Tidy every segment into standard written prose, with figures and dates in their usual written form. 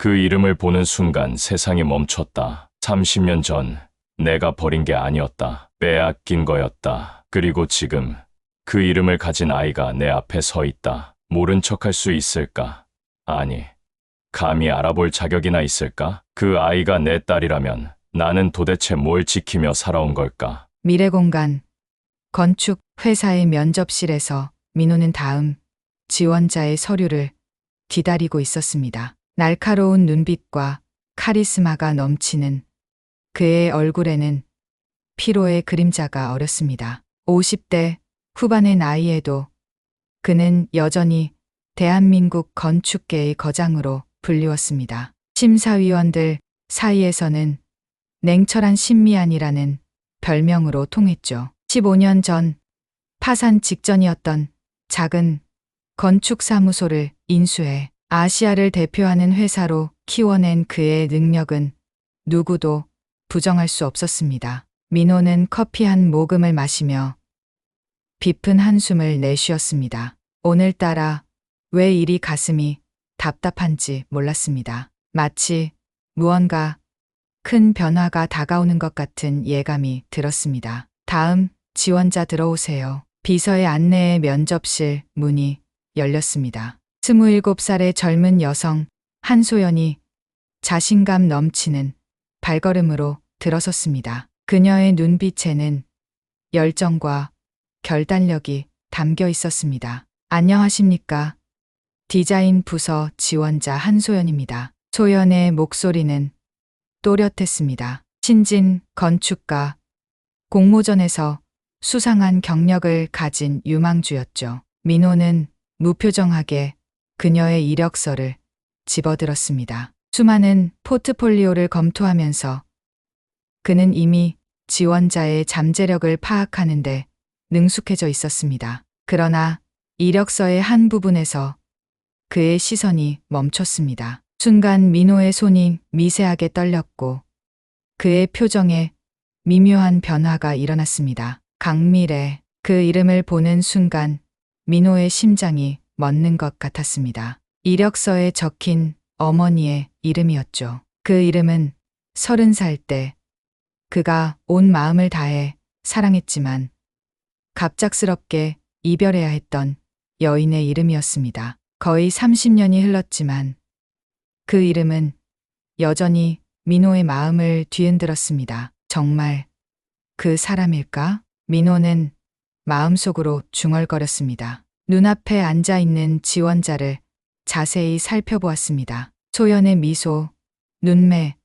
그 이름을 보는 순간 세상이 멈췄다. 30년 전 내가 버린 게 아니었다. 빼앗긴 거였다. 그리고 지금 그 이름을 가진 아이가 내 앞에 서 있다. 모른 척할 수 있을까? 아니, 감히 알아볼 자격이나 있을까? 그 아이가 내 딸이라면 나는 도대체 뭘 지키며 살아온 걸까? 미래공간 건축 회사의 면접실에서 민호는 다음 지원자의 서류를 기다리고 있었습니다. 날카로운 눈빛과 카리스마가 넘치는 그의 얼굴에는 피로의 그림자가 어렸습니다. 50대 후반의 나이에도 그는 여전히 대한민국 건축계의 거장으로 불리웠습니다. 심사위원들 사이에서는 냉철한 신미안이라는 별명으로 통했죠. 15년 전 파산 직전이었던 작은 건축사무소를 인수해 아시아를 대표하는 회사로 키워낸 그의 능력은 누구도 부정할 수 없었습니다. 민호는 커피 한 모금을 마시며 깊은 한숨을 내쉬었습니다. 오늘따라 왜 이리 가슴이 답답한지 몰랐습니다. 마치 무언가 큰 변화가 다가오는 것 같은 예감이 들었습니다. 다음 지원자 들어오세요. 비서의 안내에 면접실 문이 열렸습니다. 27살의 젊은 여성 한소연이 자신감 넘치는 발걸음으로 들어섰습니다. 그녀의 눈빛에는 열정과 결단력이 담겨 있었습니다. 안녕하십니까? 디자인 부서 지원자 한소연입니다. 소연의 목소리는 또렷했습니다. 신진 건축가, 공모전에서 수상한 경력을 가진 유망주였죠. 민호는 무표정하게 그녀의 이력서를 집어들었습니다. 수많은 포트폴리오를 검토하면서 그는 이미 지원자의 잠재력을 파악하는데 능숙해져 있었습니다. 그러나 이력서의 한 부분에서 그의 시선이 멈췄습니다. 순간 민호의 손이 미세하게 떨렸고 그의 표정에 미묘한 변화가 일어났습니다. 강미래, 그 이름을 보는 순간 민호의 심장이 멎는 것 같았습니다. 이력서에 적힌 어머니의 이름이었죠. 그 이름은 30살 때 그가 온 마음을 다해 사랑했지만 갑작스럽게 이별해야 했던 여인의 이름이었습니다. 거의 30년이 흘렀지만 그 이름은 여전히 민호의 마음을 뒤흔들었습니다. 정말 그 사람일까? 민호는 마음속으로 중얼거렸습니다. 눈앞에 앉아있는 지원자를 자세히 살펴보았습니다. 소연의 미소, 눈매,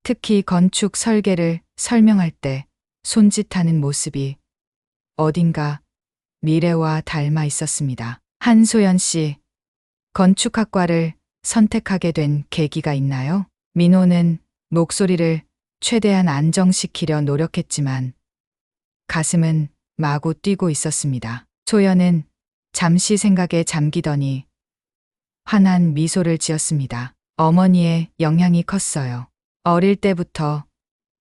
특히 건축 설계를 설명할 때 손짓하는 모습이 어딘가 미래와 닮아 있었습니다. 한소연 씨, 건축학과를 선택하게 된 계기가 있나요? 민호는 목소리를 최대한 안정시키려 노력했지만 가슴은 마구 뛰고 있었습니다. 소연은 잠시 생각에 잠기더니 환한 미소를 지었습니다. 어머니의 영향이 컸어요. 어릴 때부터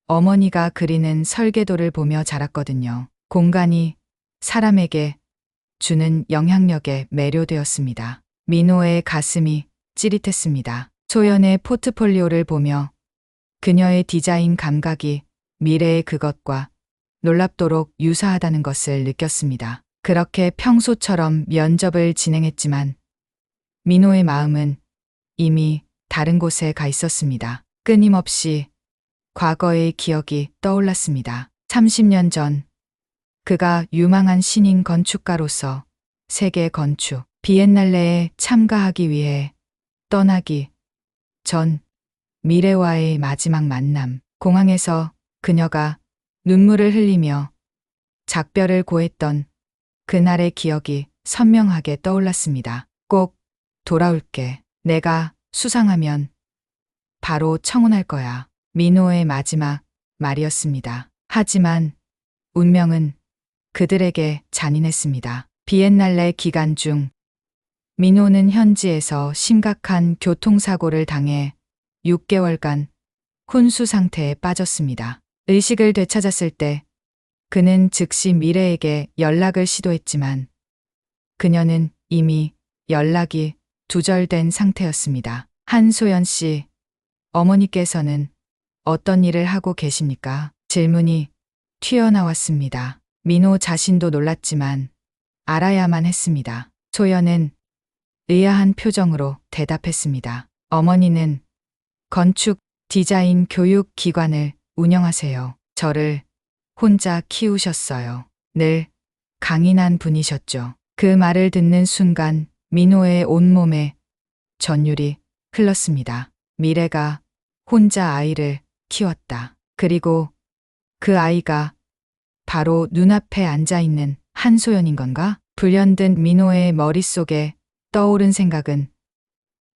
어머니가 그리는 설계도를 보며 자랐거든요. 공간이 사람에게 주는 영향력에 매료되었습니다. 민호의 가슴이 찌릿했습니다. 소연의 포트폴리오를 보며 그녀의 디자인 감각이 미래의 그것과 놀랍도록 유사하다는 것을 느꼈습니다. 그렇게 평소처럼 면접을 진행했지만 민호의 마음은 이미 다른 곳에 가 있었습니다. 끊임없이 과거의 기억이 떠올랐습니다. 30년 전 그가 유망한 신인 건축가로서 세계 건축 비엔날레에 참가하기 위해 떠나기 전 미래와의 마지막 만남, 공항에서 그녀가 눈물을 흘리며 작별을 고했던 그날의 기억이 선명하게 떠올랐습니다. 꼭 돌아올게. 내가 수상하면 바로 청혼할 거야. 민호의 마지막 말이었습니다. 하지만 운명은 그들에게 잔인했습니다. 비엔날레 기간 중 민호는 현지에서 심각한 교통사고를 당해 6개월간 혼수 상태에 빠졌습니다. 의식을 되찾았을 때 그는 즉시 미래에게 연락을 시도했지만 그녀는 이미 연락이 두절된 상태였습니다. 한소연 씨, 어머니께서는 어떤 일을 하고 계십니까? 질문이 튀어나왔습니다. 민호 자신도 놀랐지만 알아야만 했습니다. 소연은 의아한 표정으로 대답했습니다. 어머니는 건축, 디자인, 교육 기관을 운영하세요. 저를 혼자 키우셨어요. 늘 강인한 분이셨죠. 그 말을 듣는 순간 민호의 온몸에 전율이 흘렀습니다. 미래가 혼자 아이를 키웠다. 그리고 그 아이가 바로 눈앞에 앉아 있는 한소연인 건가? 불현듯 민호의 머릿속에 떠오른 생각은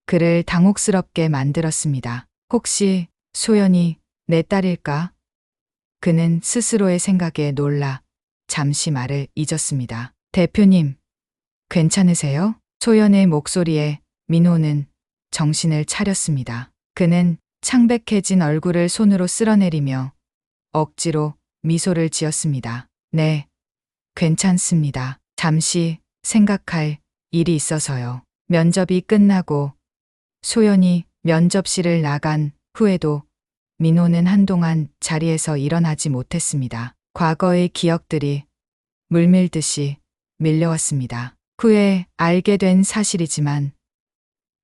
그를 당혹스럽게 만들었습니다. 혹시 소연이 내 딸일까? 그는 스스로의 생각에 놀라 잠시 말을 잊었습니다. 대표님, 괜찮으세요? 소연의 목소리에 민호는 정신을 차렸습니다. 그는 창백해진 얼굴을 손으로 쓸어내리며 억지로 미소를 지었습니다. 네, 괜찮습니다. 잠시 생각할 일이 있어서요. 면접이 끝나고 소연이 면접실을 나간 후에도 민호는 한동안 자리에서 일어나지 못했습니다. 과거의 기억들이 물밀듯이 밀려왔습니다. 후에 알게 된 사실이지만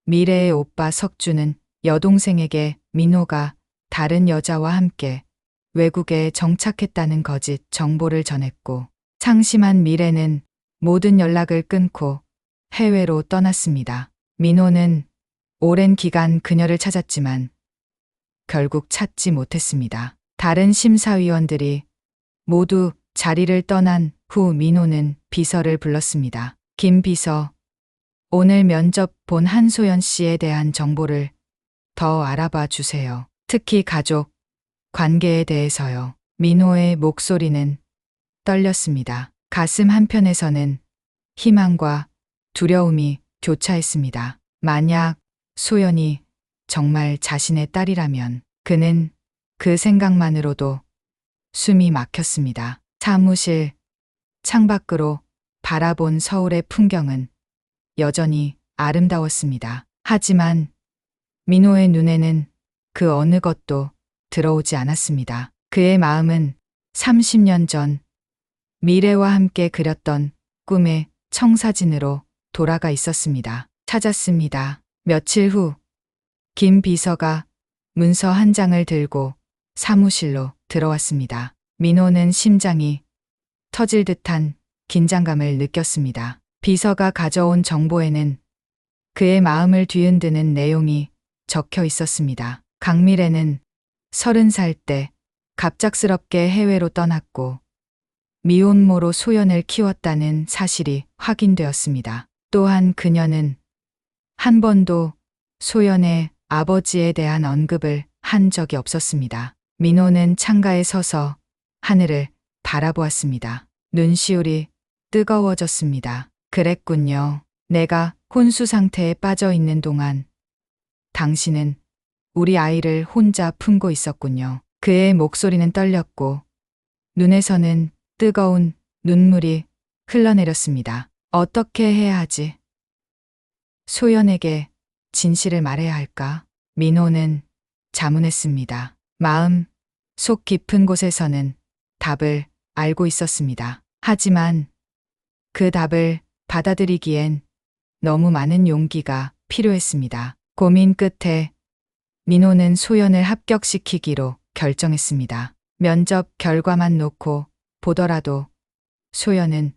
미래의 오빠 석주는 여동생에게 민호가 다른 여자와 함께 외국에 정착했다는 거짓 정보를 전했고 상심한 미래는 모든 연락을 끊고 해외로 떠났습니다. 민호는 오랜 기간 그녀를 찾았지만 결국 찾지 못했습니다. 다른 심사위원들이 모두 자리를 떠난 후 민호는 비서를 불렀습니다. 김 비서, 오늘 면접 본 한소연 씨에 대한 정보를 더 알아봐 주세요. 특히 가족, 관계에 대해서요. 민호의 목소리는 떨렸습니다. 가슴 한편에서는 희망과 두려움이 교차했습니다. 만약 소연이 정말 자신의 딸이라면 그는 그 생각만으로도 숨이 막혔습니다. 사무실 창밖으로 바라본 서울의 풍경은 여전히 아름다웠습니다. 하지만 민호의 눈에는 그 어느 것도 들어오지 않았습니다. 그의 마음은 30년 전 미래와 함께 그렸던 꿈의 청사진으로 돌아가 있었습니다. 찾았습니다. 며칠 후 김 비서가 문서 한 장을 들고 사무실로 들어왔습니다. 민호는 심장이 터질 듯한 긴장감을 느꼈습니다. 비서가 가져온 정보에는 그의 마음을 뒤흔드는 내용이 적혀 있었습니다. 강미래는 30살 때 갑작스럽게 해외로 떠났고 미혼모로 소연을 키웠다는 사실이 확인되었습니다. 또한 그녀는 한 번도 소연의 아버지에 대한 언급을 한 적이 없었습니다. 민호는 창가에 서서 하늘을 바라보았습니다. 눈시울이 뜨거워졌습니다. 그랬군요. 내가 혼수 상태에 빠져 있는 동안 당신은 우리 아이를 혼자 품고 있었군요. 그의 목소리는 떨렸고 눈에서는 뜨거운 눈물이 흘러내렸습니다. 어떻게 해야 하지? 소연에게 진실을 말해야 할까? 민호는 자문했습니다. 마음 속 깊은 곳에서는 답을 알고 있었습니다. 하지만 그 답을 받아들이기엔 너무 많은 용기가 필요했습니다. 고민 끝에 민호는 소연을 합격시키기로 결정했습니다. 면접 결과만 놓고 보더라도 소연은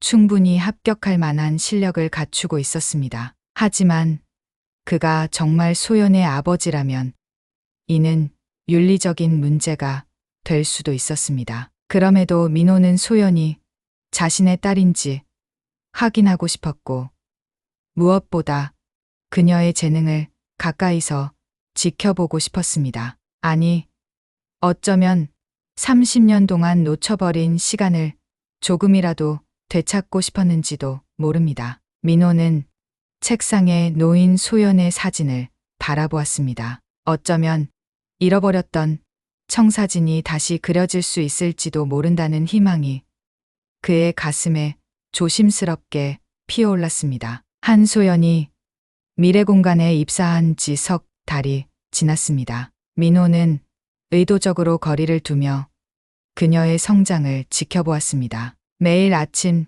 충분히 합격할 만한 실력을 갖추고 있었습니다. 하지만 그가 정말 소연의 아버지라면 이는 윤리적인 문제가 될 수도 있었습니다. 그럼에도 민호는 소연이 자신의 딸인지 확인하고 싶었고 무엇보다 그녀의 재능을 가까이서 지켜보고 싶었습니다. 아니, 어쩌면 30년 동안 놓쳐버린 시간을 조금이라도 되찾고 싶었는지도 모릅니다. 민호는 책상에 놓인 소연의 사진을 바라보았습니다. 어쩌면 잃어버렸던 청사진이 다시 그려질 수 있을지도 모른다는 희망이 그의 가슴에 조심스럽게 피어올랐습니다. 한소연이 미래 공간에 입사한 지 석 달이 지났습니다. 민호는 의도적으로 거리를 두며 그녀의 성장을 지켜보았습니다. 매일 아침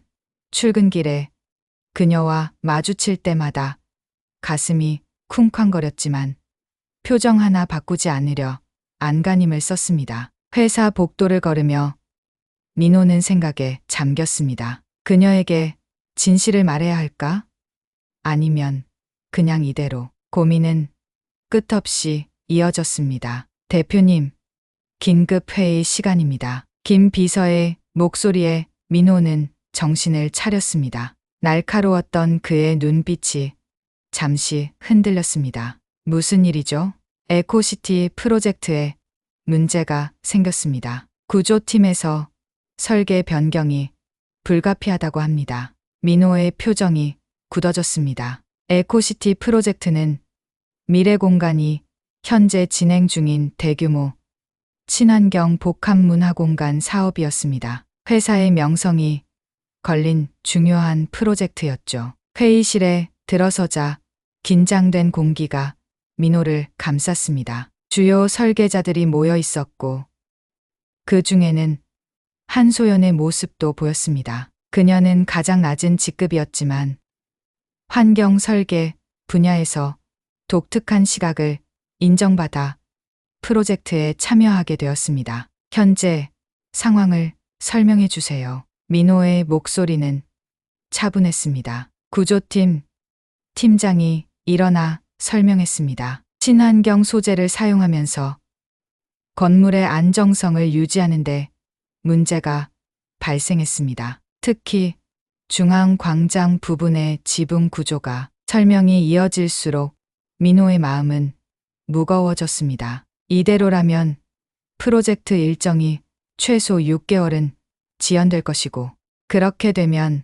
출근길에 그녀와 마주칠 때마다 가슴이 쿵쾅거렸지만 표정 하나 바꾸지 않으려 안간힘을 썼습니다. 회사 복도를 걸으며 민호는 생각에 잠겼습니다. 그녀에게 진실을 말해야 할까? 아니면 그냥 이대로. 고민은 끝없이 이어졌습니다. 대표님, 긴급 회의 시간입니다. 김 비서의 목소리에 민호는 정신을 차렸습니다. 날카로웠던 그의 눈빛이 잠시 흔들렸습니다. 무슨 일이죠? 에코시티 프로젝트에 문제가 생겼습니다. 구조팀에서 설계 변경이 불가피하다고 합니다. 민호의 표정이 굳어졌습니다. 에코시티 프로젝트는 미래 공간이 현재 진행 중인 대규모 친환경 복합문화공간 사업이었습니다. 회사의 명성이 걸린 중요한 프로젝트였죠. 회의실에 들어서자 긴장된 공기가 민호를 감쌌습니다. 주요 설계자들이 모여 있었고 그 중에는 한소연의 모습도 보였습니다. 그녀는 가장 낮은 직급이었지만 환경 설계 분야에서 독특한 시각을 인정받아 프로젝트에 참여하게 되었습니다. 현재 상황을 설명해 주세요. 민호의 목소리는 차분했습니다. 구조팀 팀장이 일어나 설명했습니다. 친환경 소재를 사용하면서 건물의 안정성을 유지하는데 문제가 발생했습니다. 특히 중앙 광장 부분의 지붕 구조가. 설명이 이어질수록 민호의 마음은 무거워졌습니다. 이대로라면 프로젝트 일정이 최소 6개월은 지연될 것이고, 그렇게 되면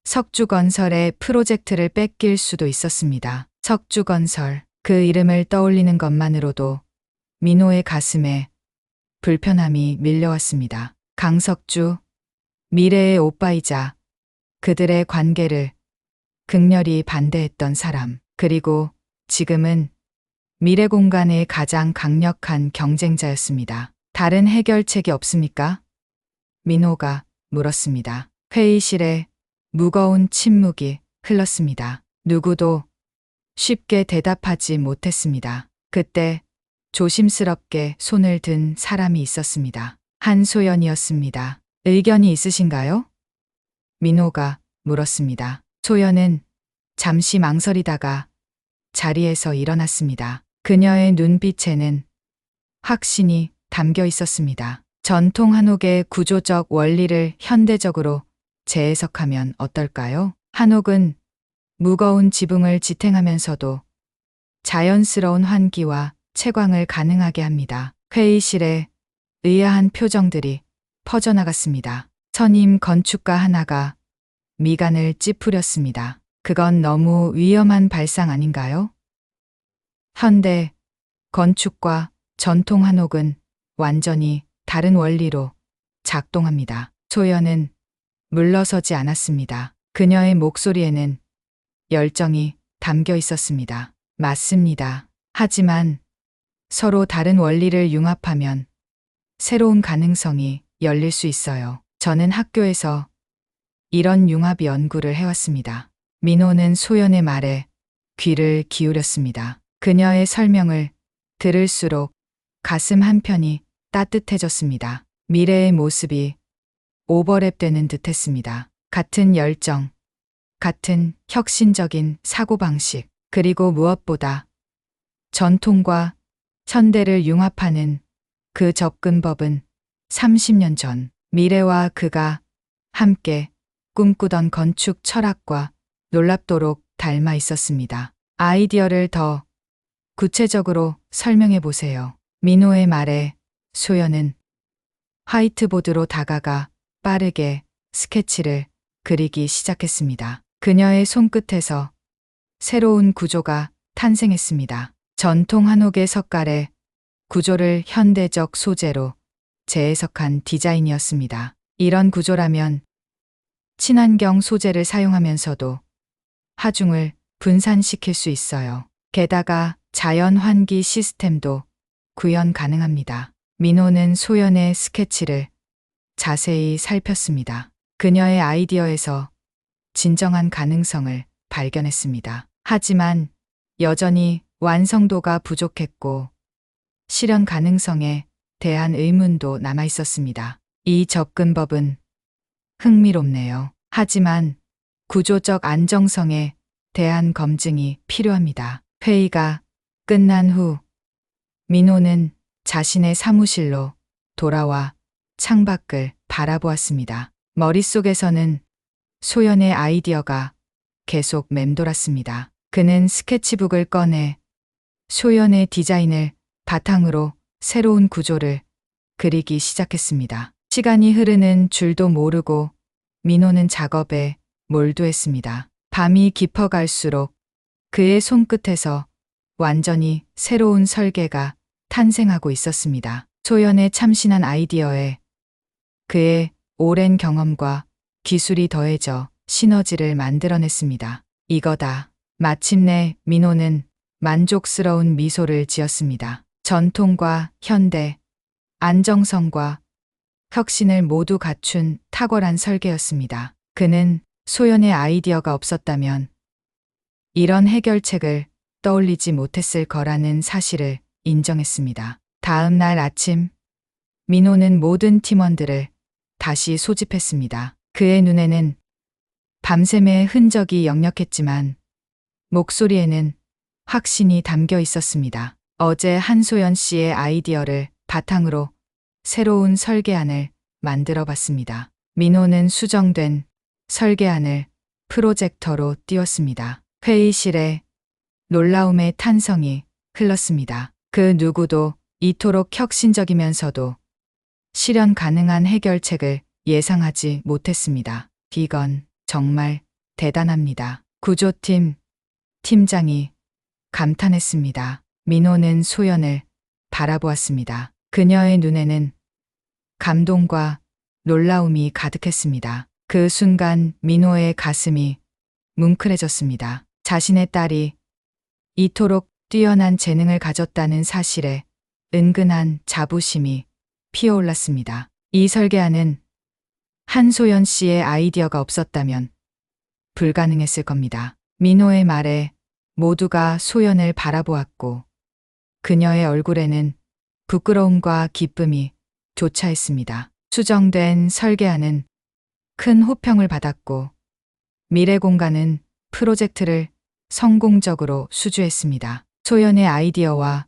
석주건설의 프로젝트를 뺏길 수도 있었습니다. 석주건설, 그 이름을 떠올리는 것만으로도 민호의 가슴에 불편함이 밀려왔습니다. 강석주, 미래의 오빠이자 그들의 관계를 극렬히 반대했던 사람, 그리고 지금은 미래 공간의 가장 강력한 경쟁자였습니다. 다른 해결책이 없습니까? 민호가 물었습니다. 회의실에 무거운 침묵이 흘렀습니다. 누구도 쉽게 대답하지 못했습니다. 그때 조심스럽게 손을 든 사람이 있었습니다. 한소연이었습니다. 의견이 있으신가요? 민호가 물었습니다. 소연은 잠시 망설이다가 자리에서 일어났습니다. 그녀의 눈빛에는 확신이 담겨 있었습니다. 전통 한옥의 구조적 원리를 현대적으로 재해석하면 어떨까요? 한옥은 무거운 지붕을 지탱하면서도 자연스러운 환기와 채광을 가능하게 합니다. 회의실에 의아한 표정들이 퍼져나갔습니다. 선임 건축가 하나가 미간을 찌푸렸습니다. 그건 너무 위험한 발상 아닌가요? 현대 건축과 전통 한옥은 완전히 다른 원리로 작동합니다. 소연은 물러서지 않았습니다. 그녀의 목소리에는 열정이 담겨 있었습니다. 맞습니다. 하지만 서로 다른 원리를 융합하면 새로운 가능성이 열릴 수 있어요. 저는 학교에서 이런 융합 연구를 해왔습니다. 민호는 소연의 말에 귀를 기울였습니다. 그녀의 설명을 들을수록 가슴 한편이 따뜻해졌습니다. 미래의 모습이 오버랩되는 듯했습니다. 같은 열정, 같은 혁신적인 사고방식, 그리고 무엇보다 전통과 현대를 융합하는 그 접근법은 30년 전 미래와 그가 함께 꿈꾸던 건축 철학과 놀랍도록 닮아 있었습니다. 아이디어를 더 구체적으로 설명해 보세요. 민호의 말에 소연은 화이트보드로 다가가 빠르게 스케치를 그리기 시작했습니다. 그녀의 손끝에서 새로운 구조가 탄생했습니다. 전통 한옥의 석갈에 구조를 현대적 소재로 재해석한 디자인이었습니다. 이런 구조라면 친환경 소재를 사용하면서도 하중을 분산시킬 수 있어요. 게다가 자연 환기 시스템도 구현 가능합니다. 민호는 소연의 스케치를 자세히 살폈습니다. 그녀의 아이디어에서 진정한 가능성을 발견했습니다. 하지만 여전히 완성도가 부족했고 실현 가능성에 대한 의문도 남아 있었습니다. 이 접근법은 흥미롭네요. 하지만 구조적 안정성에 대한 검증이 필요합니다. 회의가 끝난 후 민호는 자신의 사무실로 돌아와 창밖을 바라보았습니다. 머릿속에서는 소연의 아이디어가 계속 맴돌았습니다. 그는 스케치북을 꺼내 소연의 디자인을 바탕으로 새로운 구조를 그리기 시작했습니다. 시간이 흐르는 줄도 모르고 민호는 작업에 몰두했습니다. 밤이 깊어갈수록 그의 손끝에서 완전히 새로운 설계가 탄생하고 있었습니다. 소연의 참신한 아이디어에 그의 오랜 경험과 기술이 더해져 시너지를 만들어냈습니다. 이거다. 마침내 민호는 만족스러운 미소를 지었습니다. 전통과 현대, 안정성과 혁신을 모두 갖춘 탁월한 설계였습니다. 그는 소연의 아이디어가 없었다면 이런 해결책을 떠올리지 못했을 거라는 사실을 인정했습니다. 다음 날 아침, 민호는 모든 팀원들을 다시 소집했습니다. 그의 눈에는 밤샘의 흔적이 역력했지만 목소리에는 확신이 담겨 있었습니다. 어제 한소연 씨의 아이디어를 바탕으로 새로운 설계안을 만들어 봤습니다. 민호는 수정된 설계안을 프로젝터로 띄웠습니다. 회의실에 놀라움의 탄성이 흘렀습니다. 그 누구도 이토록 혁신적이면서도 실현 가능한 해결책을 예상하지 못했습니다. 이건 정말 대단합니다. 구조팀 팀장이 감탄했습니다. 민호는 소연을 바라보았습니다. 그녀의 눈에는 감동과 놀라움이 가득했습니다. 그 순간 민호의 가슴이 뭉클해졌습니다. 자신의 딸이 이토록 뛰어난 재능을 가졌다는 사실에 은근한 자부심이 피어올랐습니다. 이 설계안은 한소연 씨의 아이디어가 없었다면 불가능했을 겁니다. 민호의 말에 모두가 소연을 바라보았고 그녀의 얼굴에는 부끄러움과 기쁨이 교차했습니다. 수정된 설계안은 큰 호평을 받았고 미래 공간은 프로젝트를 성공적으로 수주했습니다. 소연의 아이디어와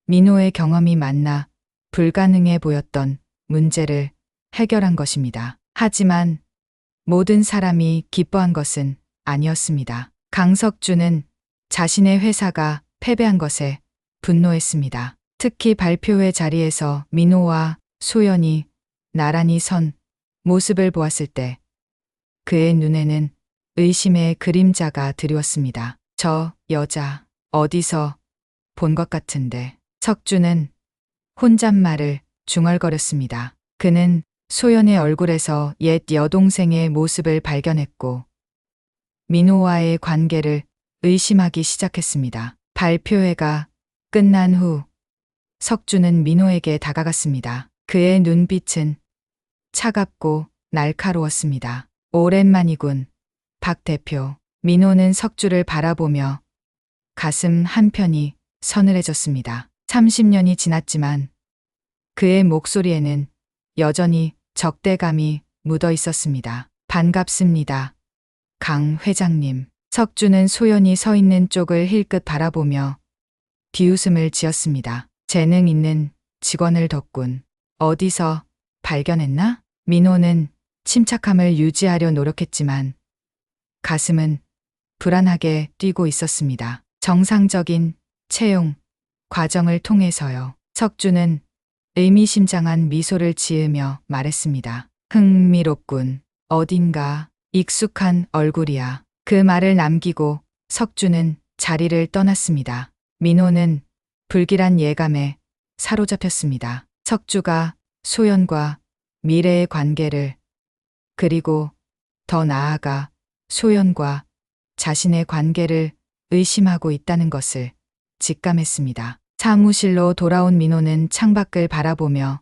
민호의 경험이 만나 불가능해 보였던 문제를 해결한 것입니다. 하지만 모든 사람이 기뻐한 것은 아니었습니다. 강석주는 자신의 회사가 패배한 것에 분노했습니다. 특히 발표회 자리에서 민호와 소연이 나란히 선 모습을 보았을 때 그의 눈에는 의심의 그림자가 드리웠습니다. 저 여자 어디서 본 것 같은데. 석주는 혼잣말을 중얼거렸습니다. 그는 소연의 얼굴에서 옛 여동생의 모습을 발견했고 민호와의 관계를 의심하기 시작했습니다. 발표회가 끝난 후 석주는 민호에게 다가갔습니다. 그의 눈빛은 차갑고 날카로웠습니다. 오랜만이군, 박 대표. 민호는 석주를 바라보며 가슴 한편이 서늘해졌습니다. 30년이 지났지만 그의 목소리에는 여전히 적대감이 묻어 있었습니다. 반갑습니다, 강 회장님. 석주는 소연이 서 있는 쪽을 힐끗 바라보며 비웃음을 지었습니다. 재능 있는 직원을 뒀군. 어디서 발견했나? 민호는 침착함을 유지하려 노력했지만 가슴은 불안하게 뛰고 있었습니다. 정상적인 채용 과정을 통해서요. 석주는 의미심장한 미소를 지으며 말했습니다. 흥미롭군. 어딘가 익숙한 얼굴이야. 그 말을 남기고 석주는 자리를 떠났습니다. 민호는 불길한 예감에 사로잡혔습니다. 석주가 소연과 미래의 관계를 그리고 더 나아가 소연과 자신의 관계를 의심하고 있다는 것을 직감했습니다. 사무실로 돌아온 민호는 창밖을 바라보며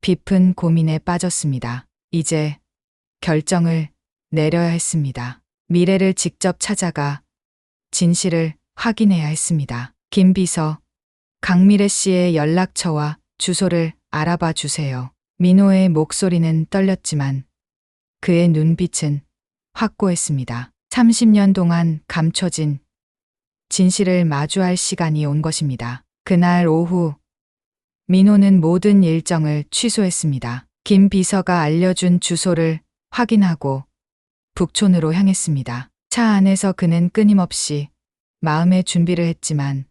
깊은 고민에 빠졌습니다. 이제 결정을 내려야 했습니다. 미래를 직접 찾아가 진실을 확인해야 했습니다. 김 비서, 강미래 씨의 연락처와 주소를 알아봐 주세요. 민호의 목소리는 떨렸지만 그의 눈빛은 확고했습니다. 30년 동안 감춰진 진실을 마주할 시간이 온 것입니다. 그날 오후 민호는 모든 일정을 취소했습니다. 김 비서가 알려준 주소를 확인하고 북촌으로 향했습니다. 차 안에서 그는 끊임없이 마음의 준비를 했지만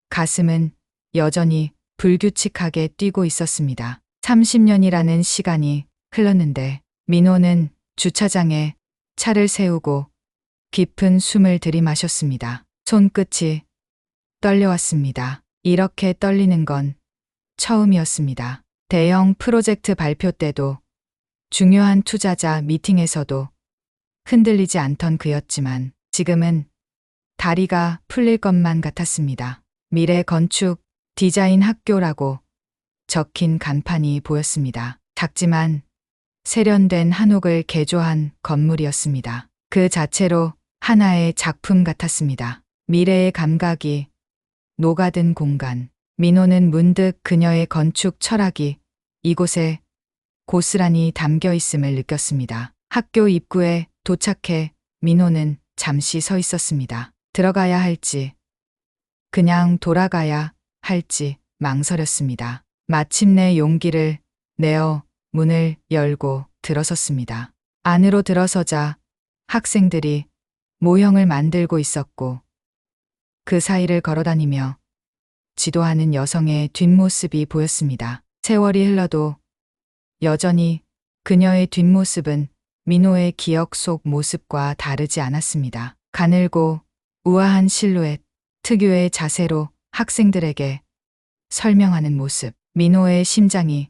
가슴은 여전히 불규칙하게 뛰고 있었습니다. 30년이라는 시간이 흘렀는데 민호는 주차장에 차를 세우고 깊은 숨을 들이마셨습니다. 손끝이 떨려왔습니다. 이렇게 떨리는 건 처음이었습니다. 대형 프로젝트 발표 때도 중요한 투자자 미팅에서도 흔들리지 않던 그였지만 지금은 다리가 풀릴 것만 같았습니다. 미래 건축 디자인 학교라고 적힌 간판이 보였습니다. 작지만 세련된 한옥을 개조한 건물이었습니다. 그 자체로 하나의 작품 같았습니다. 미래의 감각이 녹아든 공간. 민호는 문득 그녀의 건축 철학이 이곳에 고스란히 담겨 있음을 느꼈습니다. 학교 입구에 도착해 민호는 잠시 서 있었습니다. 들어가야 할지, 그냥 돌아가야 할지 망설였습니다. 마침내 용기를 내어 문을 열고 들어섰습니다. 안으로 들어서자 학생들이 모형을 만들고 있었고 그 사이를 걸어다니며 지도하는 여성의 뒷모습이 보였습니다. 세월이 흘러도 여전히 그녀의 뒷모습은 민호의 기억 속 모습과 다르지 않았습니다. 가늘고 우아한 실루엣, 특유의 자세로 학생들에게 설명하는 모습. 민호의 심장이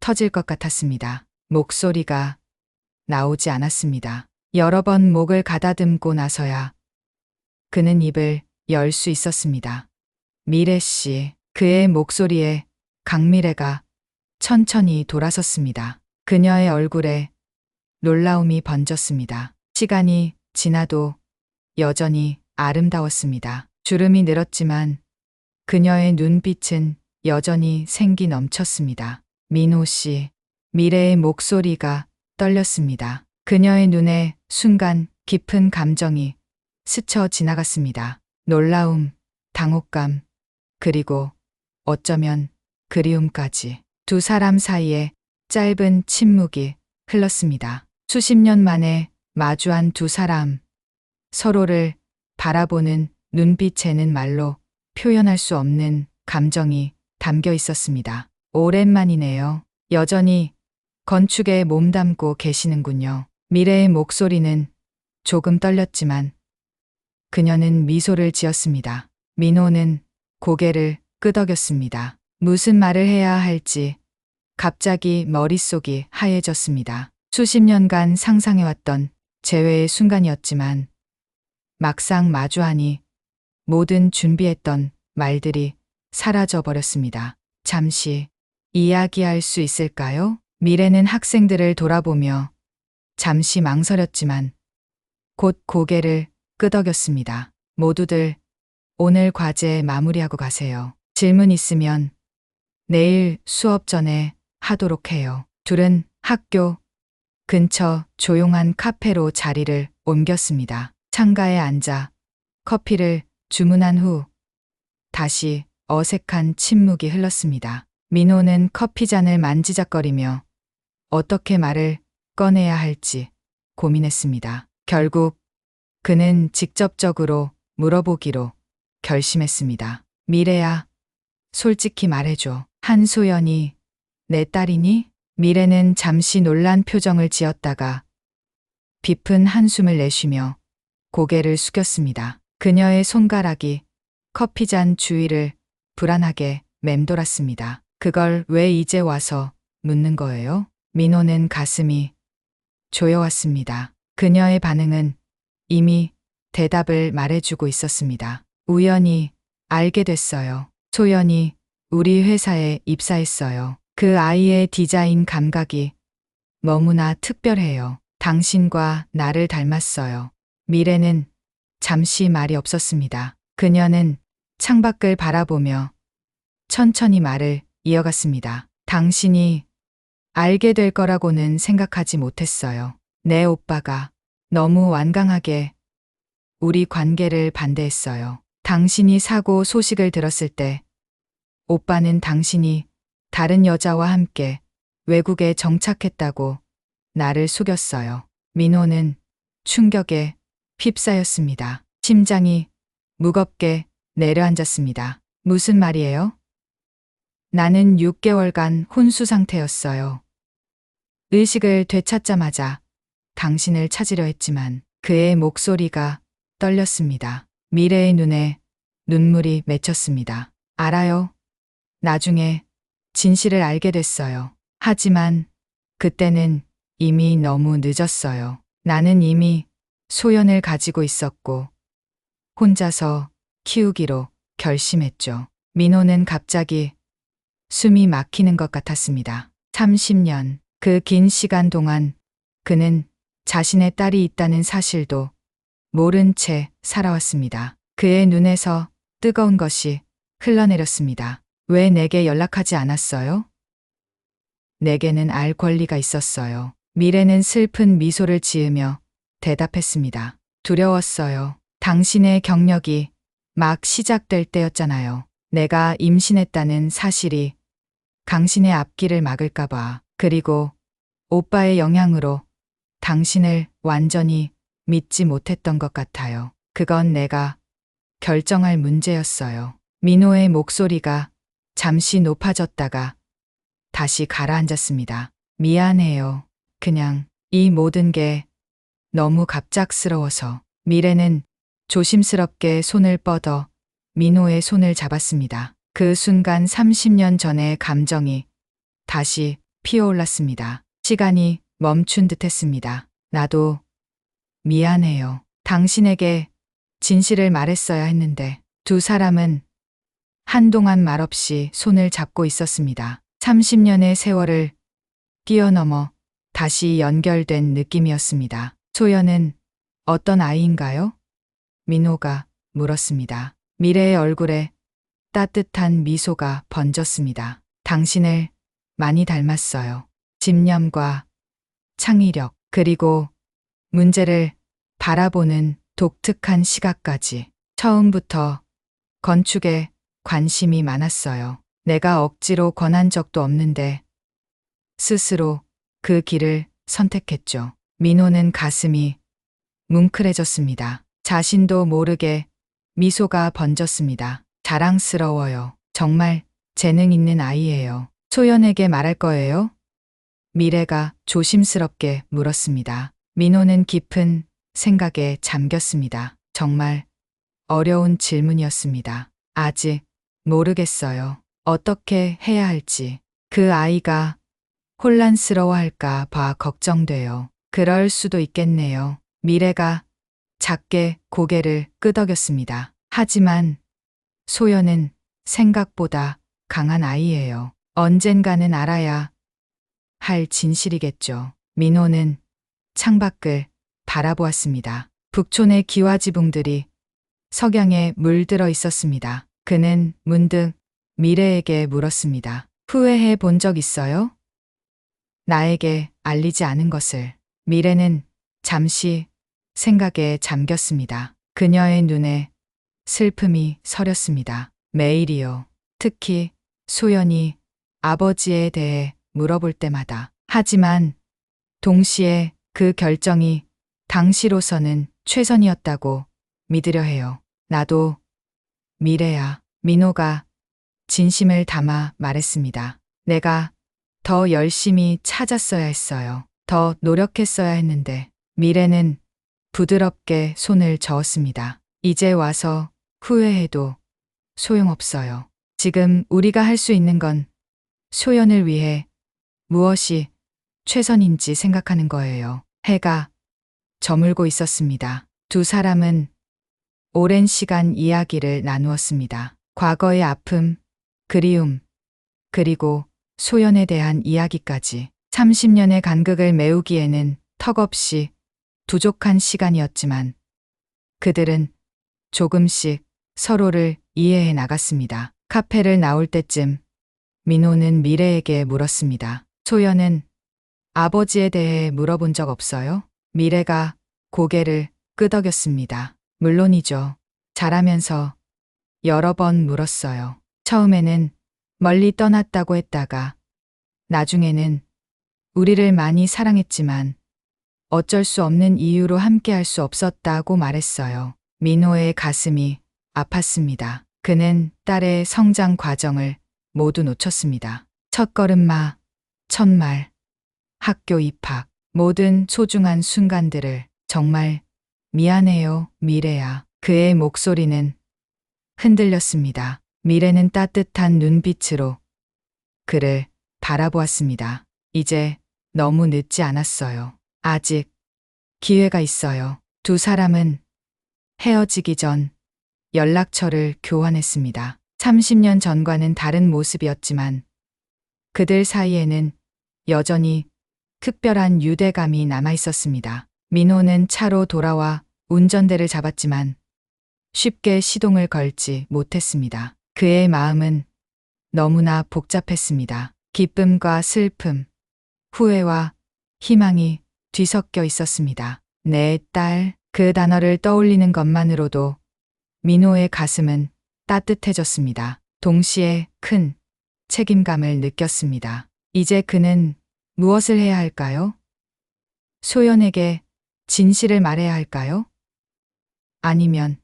터질 것 같았습니다. 목소리가 나오지 않았습니다. 여러 번 목을 가다듬고 나서야 그는 입을 열 수 있었습니다. 미래 씨, 그의 목소리에 강미래가 천천히 돌아섰습니다. 그녀의 얼굴에 놀라움이 번졌습니다. 시간이 지나도 여전히 아름다웠습니다. 주름이 늘었지만 그녀의 눈빛은 여전히 생기 넘쳤습니다. 민호 씨, 미래의 목소리가 떨렸습니다. 그녀의 눈에 순간 깊은 감정이 스쳐 지나갔습니다. 놀라움, 당혹감, 그리고 어쩌면 그리움까지. 두 사람 사이에 짧은 침묵이 흘렀습니다. 수십 년 만에 마주한 두 사람, 서로를 바라보는 눈빛에는 말로 표현할 수 없는 감정이 담겨 있었습니다. 오랜만이네요. 여전히 건축에 몸담고 계시는군요. 미래의 목소리는 조금 떨렸지만 그녀는 미소를 지었습니다. 민호는 고개를 끄덕였습니다. 무슨 말을 해야 할지 갑자기 머릿속이 하얘졌습니다. 수십 년간 상상해왔던 재회의 순간이었지만 막상 마주하니 모든 준비했던 말들이 사라져 버렸습니다. 잠시 이야기할 수 있을까요? 미래는 학생들을 돌아보며 잠시 망설였지만 곧 고개를 끄덕였습니다. 모두들 오늘 과제 마무리하고 가세요. 질문 있으면 내일 수업 전에 하도록 해요. 둘은 학교 근처 조용한 카페로 자리를 옮겼습니다. 창가에 앉아 커피를 주문한 후 다시 어색한 침묵이 흘렀습니다. 민호는 커피잔을 만지작거리며 어떻게 말을 꺼내야 할지 고민했습니다. 결국 그는 직접적으로 물어보기로 결심했습니다. 미래야, 솔직히 말해줘. 한소연이 내 딸이니? 미래는 잠시 놀란 표정을 지었다가 깊은 한숨을 내쉬며 고개를 숙였습니다. 그녀의 손가락이 커피잔 주위를 불안하게 맴돌았습니다. 그걸 왜 이제 와서 묻는 거예요? 민호는 가슴이 조여왔습니다. 그녀의 반응은 이미 대답을 말해주고 있었습니다. 우연히 알게 됐어요. 소연이 우리 회사에 입사했어요. 그 아이의 디자인 감각이 너무나 특별해요. 당신과 나를 닮았어요. 미래는 잠시 말이 없었습니다. 그녀는 창밖을 바라보며 천천히 말을 이어갔습니다. 당신이 알게 될 거라고는 생각하지 못했어요. 내 오빠가 너무 완강하게 우리 관계를 반대했어요. 당신이 사고 소식을 들었을 때 오빠는 당신이 다른 여자와 함께 외국에 정착했다고 나를 속였어요. 민호는 충격에 휩싸였습니다. 심장이 무겁게 내려앉았습니다. 무슨 말이에요? 나는 6개월간 혼수 상태였어요. 의식을 되찾자마자 당신을 찾으려 했지만 그의 목소리가 떨렸습니다. 미래의 눈에 눈물이 맺혔습니다. 알아요. 나중에 진실을 알게 됐어요. 하지만 그때는 이미 너무 늦었어요. 나는 이미 소연을 가지고 있었고 혼자서 키우기로 결심했죠. 민호는 갑자기 숨이 막히는 것 같았습니다. 30년, 그 긴 시간 동안 그는 자신의 딸이 있다는 사실도 모른 채 살아왔습니다. 그의 눈에서 뜨거운 것이 흘러내렸습니다. 왜 내게 연락하지 않았어요? 내게는 알 권리가 있었어요. 미래는 슬픈 미소를 지으며 대답했습니다. 두려웠어요. 당신의 경력이 막 시작될 때였잖아요. 내가 임신했다는 사실이 당신의 앞길을 막을까봐. 그리고 오빠의 영향으로 당신을 완전히 믿지 못했던 것 같아요. 그건 내가 결정할 문제였어요. 민호의 목소리가 잠시 높아졌다가 다시 가라앉았습니다. 미안해요. 그냥 이 모든 게 너무 갑작스러워서. 미래는 조심스럽게 손을 뻗어 민호의 손을 잡았습니다. 그 순간 30년 전의 감정이 다시 피어올랐습니다. 시간이 멈춘 듯 했습니다. 나도 미안해요. 당신에게 진실을 말했어야 했는데. 두 사람은 한동안 말없이 손을 잡고 있었습니다. 30년의 세월을 뛰어넘어 다시 연결된 느낌이었습니다. 소연은 어떤 아이인가요? 민호가 물었습니다. 미래의 얼굴에 따뜻한 미소가 번졌습니다. 당신을 많이 닮았어요. 집념과 창의력, 그리고 문제를 바라보는 독특한 시각까지. 처음부터 건축에 관심이 많았어요. 내가 억지로 권한 적도 없는데 스스로 그 길을 선택했죠. 민호는 가슴이 뭉클해졌습니다. 자신도 모르게 미소가 번졌습니다. 자랑스러워요. 정말 재능 있는 아이예요. 소연에게 말할 거예요? 미래가 조심스럽게 물었습니다. 민호는 깊은 생각에 잠겼습니다. 정말 어려운 질문이었습니다. 아직 모르겠어요. 어떻게 해야 할지. 그 아이가 혼란스러워할까 봐 걱정돼요. 그럴 수도 있겠네요. 미래가 작게 고개를 끄덕였습니다. 하지만 소연은 생각보다 강한 아이예요. 언젠가는 알아야 할 진실이겠죠. 민호는 창밖을 바라보았습니다. 북촌의 기와지붕들이 석양에 물들어 있었습니다. 그는 문득 미래에게 물었습니다. 후회해 본 적 있어요? 나에게 알리지 않은 것을. 미래는 잠시 생각에 잠겼습니다. 그녀의 눈에 슬픔이 서렸습니다. 매일이요. 특히 소연이 아버지에 대해 물어볼 때마다. 하지만 동시에 그 결정이 당시로서는 최선이었다고 믿으려 해요. 나도 미래야. 민호가 진심을 담아 말했습니다. 내가 더 열심히 찾았어야 했어요. 더 노력했어야 했는데. 미래는 부드럽게 손을 저었습니다. 이제 와서 후회해도 소용없어요. 지금 우리가 할 수 있는 건 소연을 위해 무엇이 최선인지 생각하는 거예요. 해가 저물고 있었습니다. 두 사람은 오랜 시간 이야기를 나누었습니다. 과거의 아픔, 그리움, 그리고 소연에 대한 이야기까지. 30년의 간극을 메우기에는 턱없이 부족한 시간이었지만 그들은 조금씩 서로를 이해해 나갔습니다. 카페를 나올 때쯤 민호는 미래에게 물었습니다. 소연은 아버지에 대해 물어본 적 없어요? 미래가 고개를 끄덕였습니다. 물론이죠. 잘하면서 여러 번 물었어요. 처음에는 멀리 떠났다고 했다가 나중에는 우리를 많이 사랑했지만 어쩔 수 없는 이유로 함께할 수 없었다고 말했어요. 민호의 가슴이 아팠습니다. 그는 딸의 성장 과정을 모두 놓쳤습니다. 첫걸음마, 첫말, 학교 입학, 모든 소중한 순간들을. 정말 미안해요, 미래야. 그의 목소리는 흔들렸습니다. 미래는 따뜻한 눈빛으로 그를 바라보았습니다. 이제 너무 늦지 않았어요. 아직 기회가 있어요. 두 사람은 헤어지기 전 연락처를 교환했습니다. 30년 전과는 다른 모습이었지만 그들 사이에는 여전히 특별한 유대감이 남아 있었습니다. 민호는 차로 돌아와 운전대를 잡았지만 쉽게 시동을 걸지 못했습니다. 그의 마음은 너무나 복잡했습니다. 기쁨과 슬픔, 후회와 희망이 뒤섞여 있었습니다. 내 딸, 그 단어를 떠올리는 것만으로도 민호의 가슴은 따뜻해졌습니다. 동시에 큰 책임감을 느꼈습니다. 이제 그는 무엇을 해야 할까요? 소연에게 진실을 말해야 할까요? 아니면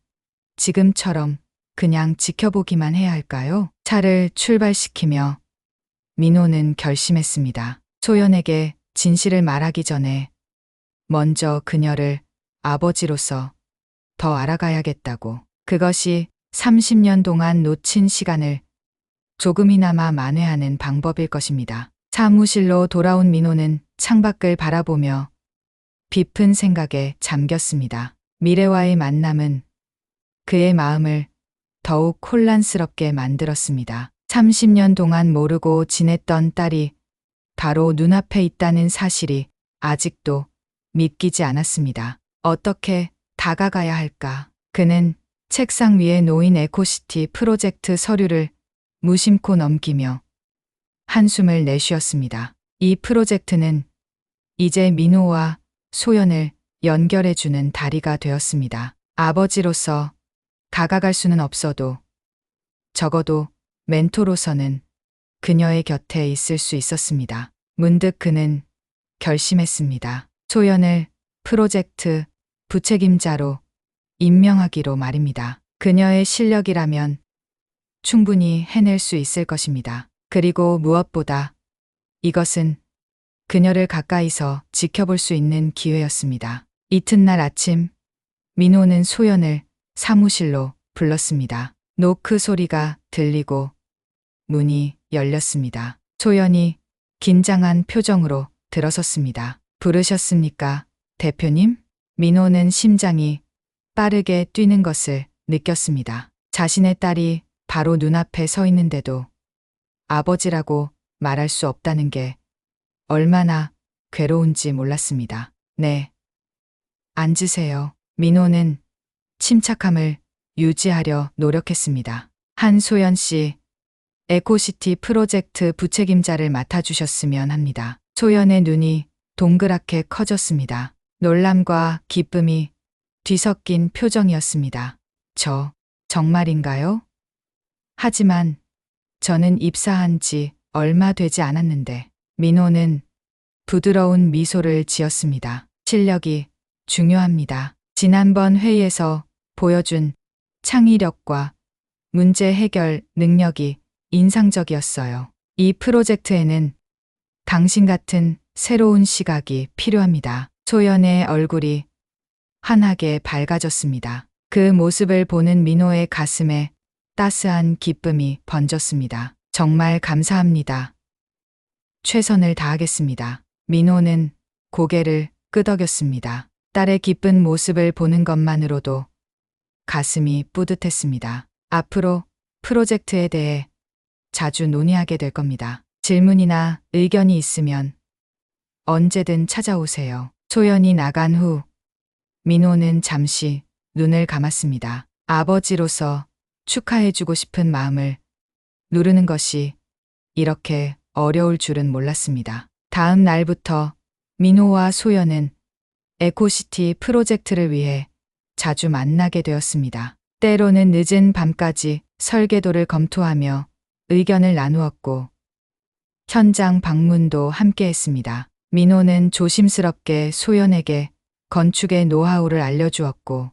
지금처럼 그냥 지켜보기만 해야 할까요? 차를 출발시키며 민호는 결심했습니다. 소연에게 진실을 말하기 전에 먼저 그녀를 아버지로서 더 알아가야겠다고. 그것이 30년 동안 놓친 시간을 조금이나마 만회하는 방법일 것입니다. 사무실로 돌아온 민호는 창밖을 바라보며 깊은 생각에 잠겼습니다. 미래와의 만남은 그의 마음을 더욱 혼란스럽게 만들었습니다. 30년 동안 모르고 지냈던 딸이 바로 눈앞에 있다는 사실이 아직도 믿기지 않았습니다. 어떻게 다가가야 할까? 그는 책상 위에 놓인 에코시티 프로젝트 서류를 무심코 넘기며 한숨을 내쉬었습니다. 이 프로젝트는 이제 민호와 소연을 연결해주는 다리가 되었습니다. 아버지로서 다가갈 수는 없어도 적어도 멘토로서는 그녀의 곁에 있을 수 있었습니다. 문득 그는 결심했습니다. 소연을 프로젝트 부책임자로 임명하기로 말입니다. 그녀의 실력이라면 충분히 해낼 수 있을 것입니다. 그리고 무엇보다 이것은 그녀를 가까이서 지켜볼 수 있는 기회였습니다. 이튿날 아침 민호는 소연을 사무실로 불렀습니다. 노크 소리가 들리고 문이 열렸습니다. 소연이 긴장한 표정으로 들어섰습니다. 부르셨습니까, 대표님? 민호는 심장이 빠르게 뛰는 것을 느꼈습니다. 자신의 딸이 바로 눈앞에 서 있는데도 아버지라고 말할 수 없다는 게 얼마나 괴로운지 몰랐습니다. 네. 앉으세요. 민호는 침착함을 유지하려 노력했습니다. 한소연 씨, 에코시티 프로젝트 부책임자를 맡아주셨으면 합니다. 소연의 눈이 동그랗게 커졌습니다. 놀람과 기쁨이 뒤섞인 표정이었습니다. 정말인가요? 하지만 저는 입사한 지 얼마 되지 않았는데. 민호는 부드러운 미소를 지었습니다. 실력이 중요합니다. 지난번 회의에서 보여준 창의력과 문제 해결 능력이 인상적이었어요. 이 프로젝트에는 당신 같은 새로운 시각이 필요합니다. 소연의 얼굴이 환하게 밝아졌습니다. 그 모습을 보는 민호의 가슴에 따스한 기쁨이 번졌습니다. 정말 감사합니다. 최선을 다하겠습니다. 민호는 고개를 끄덕였습니다. 딸의 기쁜 모습을 보는 것만으로도 가슴이 뿌듯했습니다. 앞으로 프로젝트에 대해 자주 논의하게 될 겁니다. 질문이나 의견이 있으면 언제든 찾아오세요. 소연이 나간 후 민호는 잠시 눈을 감았습니다. 아버지로서 축하해주고 싶은 마음을 누르는 것이 이렇게 어려울 줄은 몰랐습니다. 다음 날부터 민호와 소연은 에코시티 프로젝트를 위해 자주 만나게 되었습니다. 때로는 늦은 밤까지 설계도를 검토하며 의견을 나누었고 현장 방문도 함께 했습니다. 민호는 조심스럽게 소연에게 건축의 노하우를 알려주었고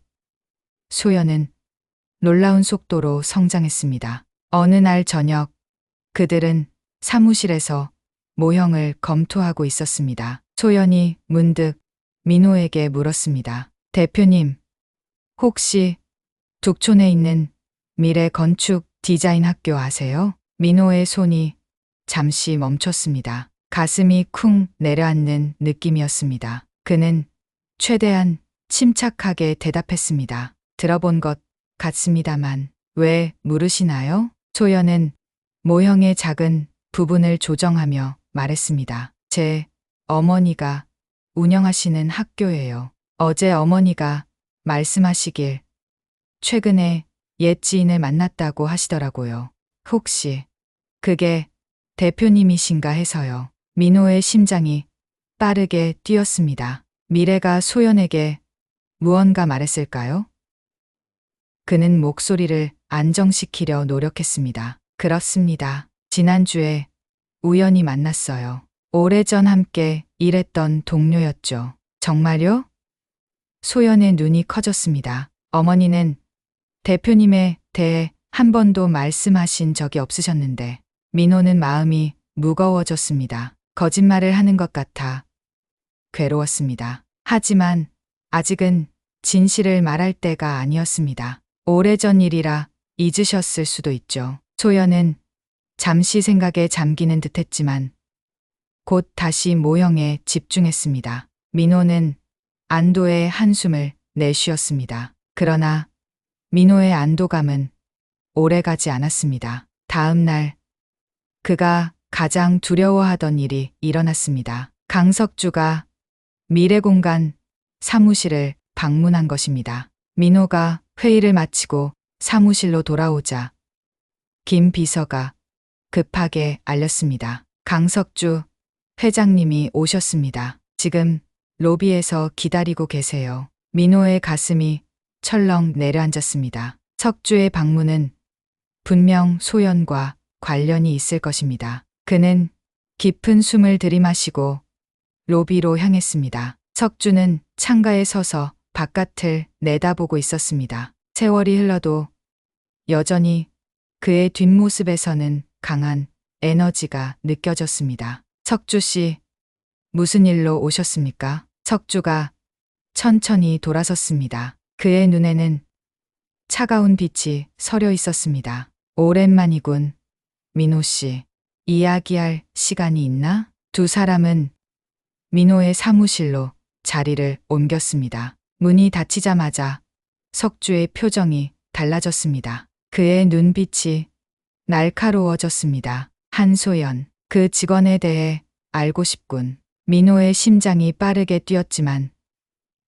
소연은 놀라운 속도로 성장했습니다. 어느 날 저녁 그들은 사무실에서 모형을 검토하고 있었습니다. 소연이 문득 민호에게 물었습니다. 대표님, 혹시 둑촌에 있는 미래 건축 디자인 학교 아세요? 민호의 손이 잠시 멈췄습니다. 가슴이 쿵 내려앉는 느낌이었습니다. 그는 최대한 침착하게 대답했습니다. 들어본 것 같습니다만 왜 물으시나요? 소연은 모형의 작은 부분을 조정하며 말했습니다. 제 어머니가 운영하시는 학교예요. 어제 어머니가 말씀하시길 최근에 옛 지인을 만났다고 하시더라고요. 혹시 그게 대표님이신가 해서요. 민호의 심장이 빠르게 뛰었습니다. 미래가 소연에게 무언가 말했을까요? 그는 목소리를 안정시키려 노력했습니다. 그렇습니다. 지난주에 우연히 만났어요. 오래전 함께 일했던 동료였죠. 정말요? 소연의 눈이 커졌습니다. 어머니는 대표님에 대해 한 번도 말씀하신 적이 없으셨는데 민호는 마음이 무거워졌습니다. 거짓말을 하는 것 같아 괴로웠습니다. 하지만 아직은 진실을 말할 때가 아니었습니다. 오래전 일이라 잊으셨을 수도 있죠. 소연은 잠시 생각에 잠기는 듯했지만 곧 다시 모형에 집중했습니다. 민호는 안도의 한숨을 내쉬었습니다. 그러나 민호의 안도감은 오래가지 않았습니다. 다음 날 그가 가장 두려워하던 일이 일어났습니다. 강석주가 미래공간 사무실을 방문한 것입니다. 민호가 회의를 마치고 사무실로 돌아오자 김 비서가 급하게 알렸습니다. 강석주 회장님이 오셨습니다. 지금 로비에서 기다리고 계세요. 민호의 가슴이 철렁 내려앉았습니다. 석주의 방문은 분명 소연과 관련이 있을 것입니다. 그는 깊은 숨을 들이마시고 로비로 향했습니다. 석주는 창가에 서서 바깥을 내다보고 있었습니다. 세월이 흘러도 여전히 그의 뒷모습에서는 강한 에너지가 느껴졌습니다. 석주 씨, 무슨 일로 오셨습니까? 석주가 천천히 돌아섰습니다. 그의 눈에는 차가운 빛이 서려 있었습니다. 오랜만이군, 민호 씨. 이야기할 시간이 있나? 두 사람은 민호의 사무실로 자리를 옮겼습니다. 문이 닫히자마자 석주의 표정이 달라졌습니다. 그의 눈빛이 날카로워졌습니다. 한소연, 그 직원에 대해 알고 싶군. 민호의 심장이 빠르게 뛰었지만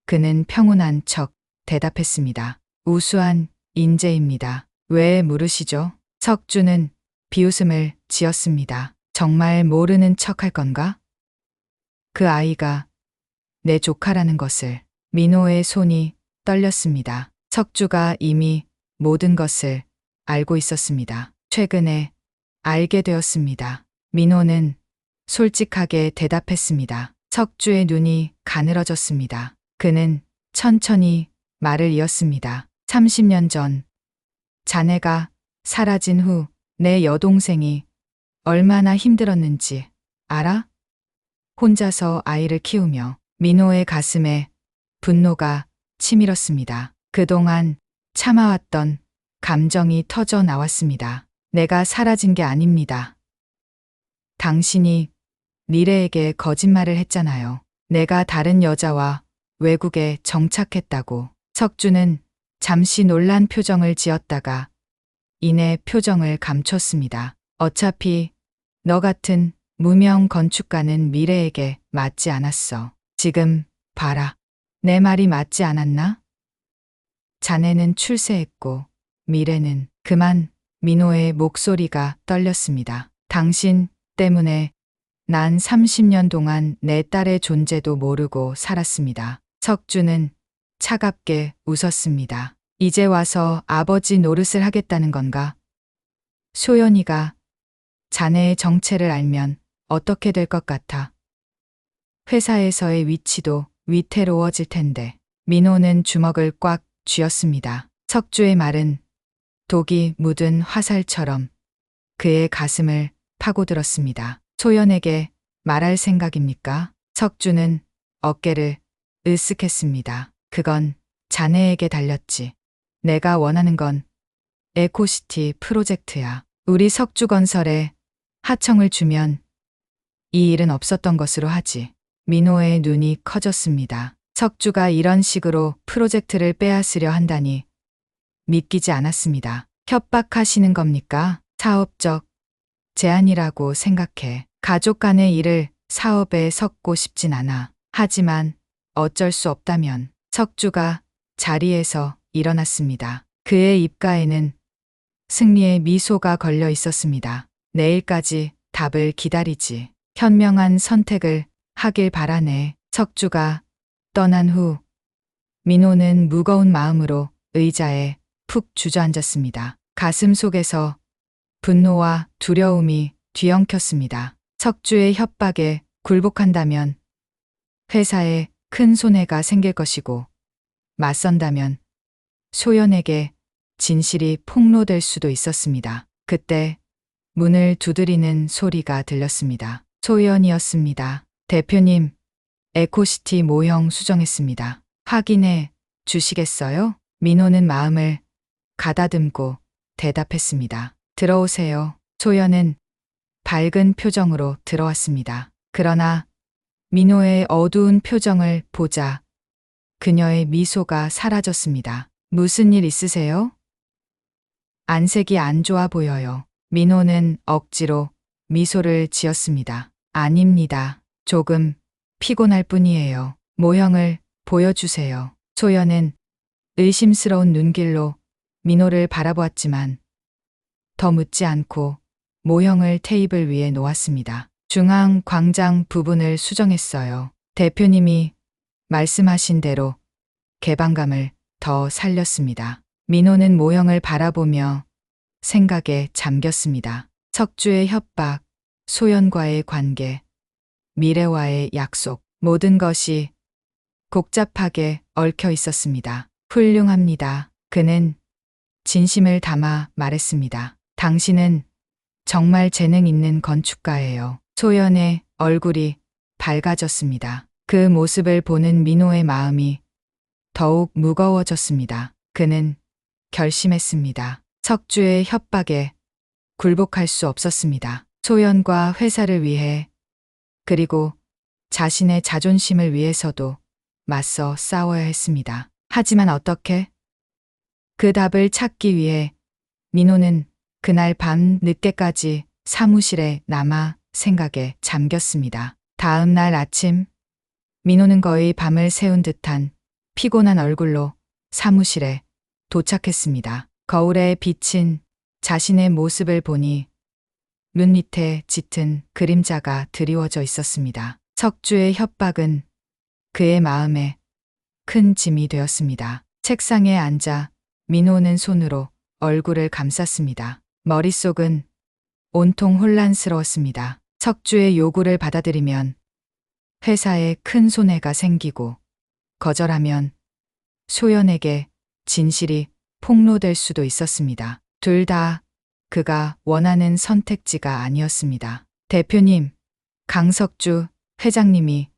그는 평온한 척 대답했습니다. 우수한 인재입니다. 왜 물으시죠? 석주는 비웃음을 지었습니다. 정말 모르는 척 할 건가? 그 아이가 내 조카라는 것을. 민호의 손이 떨렸습니다. 석주가 이미 모든 것을 알고 있었습니다. 최근에 알게 되었습니다. 민호는 솔직하게 대답했습니다. 석주의 눈이 가늘어졌습니다. 그는 천천히 말을 이었습니다. 30년 전 자네가 사라진 후 내 여동생이 얼마나 힘들었는지 알아? 혼자서 아이를 키우며. 민호의 가슴에 분노가 치밀었습니다. 그동안 참아왔던 감정이 터져 나왔습니다. 내가 사라진 게 아닙니다. 당신이 미래에게 거짓말을 했잖아요. 내가 다른 여자와 외국에 정착했다고. 석주는 잠시 놀란 표정을 지었다가 이내 표정을 감췄습니다. 어차피 너 같은 무명 건축가는 미래에게 맞지 않았어. 지금 봐라. 내 말이 맞지 않았나? 자네는 출세했고 미래는 그만. 민호의 목소리가 떨렸습니다. 당신 때문에 난 30년 동안 내 딸의 존재도 모르고 살았습니다. 석주는 차갑게 웃었습니다. 이제 와서 아버지 노릇을 하겠다는 건가? 소연이가 자네의 정체를 알면 어떻게 될 것 같아? 회사에서의 위치도 위태로워질 텐데. 민호는 주먹을 꽉 쥐었습니다. 석주의 말은 독이 묻은 화살처럼 그의 가슴을 파고들었습니다. 소연에게 말할 생각입니까? 석주는 어깨를 으쓱했습니다. 그건 자네에게 달렸지. 내가 원하는 건 에코시티 프로젝트야. 우리 석주건설에 하청을 주면 이 일은 없었던 것으로 하지. 민호의 눈이 커졌습니다. 석주가 이런 식으로 프로젝트를 빼앗으려 한다니 믿기지 않았습니다. 협박하시는 겁니까? 사업적 제안이라고 생각해. 가족 간의 일을 사업에 섞고 싶진 않아. 하지만 어쩔 수 없다면. 석주가 자리에서 일어났습니다. 그의 입가에는 승리의 미소가 걸려 있었습니다. 내일까지 답을 기다리지. 현명한 선택을 하길 바라네. 석주가 떠난 후 민호는 무거운 마음으로 의자에 푹 주저앉았습니다. 가슴 속에서 분노와 두려움이 뒤엉켰습니다. 석주의 협박에 굴복한다면 회사에 큰 손해가 생길 것이고 맞선다면 소연에게 진실이 폭로될 수도 있었습니다. 그때 문을 두드리는 소리가 들렸습니다. 소연이었습니다. 대표님, 에코시티 모형 수정했습니다. 확인해 주시겠어요? 민호는 마음을 가다듬고 대답했습니다. 들어오세요. 소연은 밝은 표정으로 들어왔습니다. 그러나 민호의 어두운 표정을 보자 그녀의 미소가 사라졌습니다. 무슨 일 있으세요? 안색이 안 좋아 보여요. 민호는 억지로 미소를 지었습니다. 아닙니다. 조금 피곤할 뿐이에요. 모형을 보여주세요. 소연은 의심스러운 눈길로 민호를 바라보았지만 더 묻지 않고 모형을 테이블 위에 놓았습니다. 중앙 광장 부분을 수정했어요. 대표님이 말씀하신 대로 개방감을 더 살렸습니다. 민호는 모형을 바라보며 생각에 잠겼습니다. 석주의 협박, 소연과의 관계, 미래와의 약속, 모든 것이 복잡하게 얽혀 있었습니다. 훌륭합니다. 그는 진심을 담아 말했습니다. 당신은 정말 재능 있는 건축가예요. 소연의 얼굴이 밝아졌습니다. 그 모습을 보는 민호의 마음이 더욱 무거워졌습니다. 그는 결심했습니다. 석주의 협박에 굴복할 수 없었습니다. 소연과 회사를 위해 그리고 자신의 자존심을 위해서도 맞서 싸워야 했습니다. 하지만 어떻게? 그 답을 찾기 위해 민호는 그날 밤 늦게까지 사무실에 남아 생각에 잠겼습니다. 다음 날 아침 민호는 거의 밤을 새운 듯한 피곤한 얼굴로 사무실에 도착했습니다. 거울에 비친 자신의 모습을 보니 눈 밑에 짙은 그림자가 드리워져 있었습니다. 석주의 협박은 그의 마음에 큰 짐이 되었습니다. 책상에 앉아 민호는 손으로 얼굴을 감쌌습니다. 머릿속은 온통 혼란스러웠습니다. 석주의 요구를 받아들이면 회사에 큰 손해가 생기고 거절하면 소연에게 진실이 폭로될 수도 있었습니다. 둘 다 그가 원하는 선택지가 아니었습니다. 대표님, 강석주 회장님이